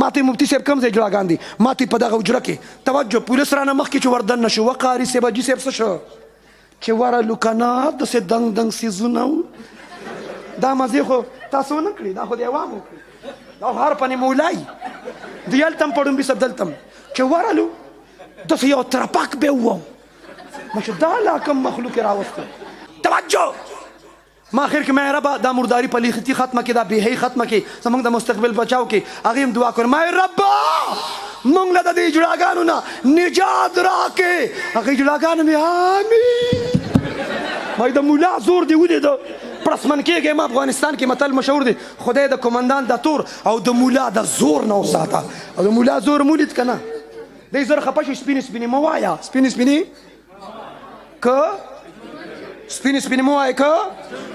ماته مفتي صاحب کوم ځای جړاګان دي ماته په دغه حجره کې توجه پولیس رانه مخکې چې وردن نه شو وقاري صاحب حاجي صاحب څه شو چې ورالو که نه داسې دنګ دنګ څیزونه و دا مزې خو تاسو ونه کړي دا خو د عوامو کړي دا هر پنې مولای د هلته هم پړومبي صاحب دلته هم چې ورالو داسې یو ترپک به ووم مشه دا لا کوم مخلوق یې راوستی توجه ما آخر کې مې ربه دا مرداري پلیختي ختمه کې دا بېحۍ ختمه کې زموږ د مستقبل بچاو کې هغې هم دعا کړو ما ربه موږ له د دې جړاګانو نه نجات راکې هغې جړاګانو مې آمین وایي د ملا زور دې ولیده پړسمن کېږي ما افغانستان کې متل مشهور دی خدای د کمندان د تور او د ملا د زور نه وساته او د ملا زور مو لید که نه دی زر خفه شو سپینې سپینې مه وایه سپینې سپینې که سپینې سپینې مه وایه که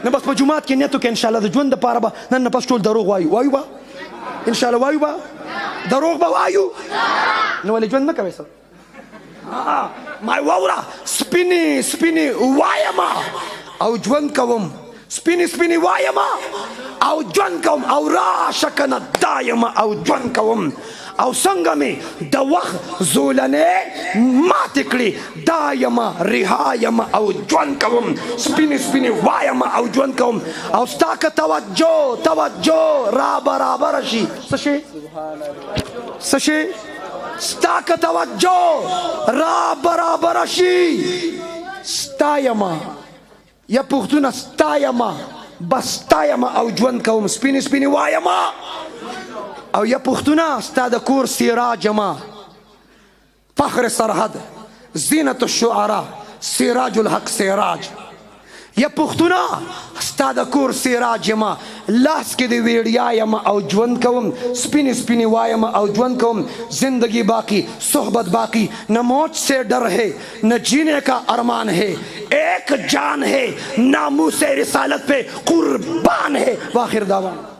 نه بس په جومات کې نیت وکړه انشاءالله د ژوند دپاره به نن نه پس ټول دروغ وایو وایو به انشاءالله وایو به دروغ به وایو نو ولې ژوند نه کوې څه ما واوره سپینې سپینې وایم او ژوند کوم سپینې سپینې وایم او ژوند کوم او راشه که نه دا یم او ژوند کوم او څنګه مې د وخت زولنې ماتې کړې دا یم رها یم او ژوند کوم سپینې سپینې وایم او ژوند کوم او ستا که توجه را برابره شي څه شي څه شي ستا که توجه را برابره شي ستا یم یا پښتونه ستا یم بس ستا یم او ژوند کوم سپینې سپینې وایم او یا پښتونه ستا د کور سراج یم فخر سرحد زینت الشعراء سراج الحق سراج یا پښتونه ستا د کور سراج یم لاس کې د ویړیا یم او ژوند کوم سپینې سپینې وایم او ژوند کوم زندگی باقی صحبت باقی نہ موت سے ڈر ہے نہ جینے کا ارمان ہے ایک جان ہے ناموس رسالت پہ قربان ہے واخر دعوانا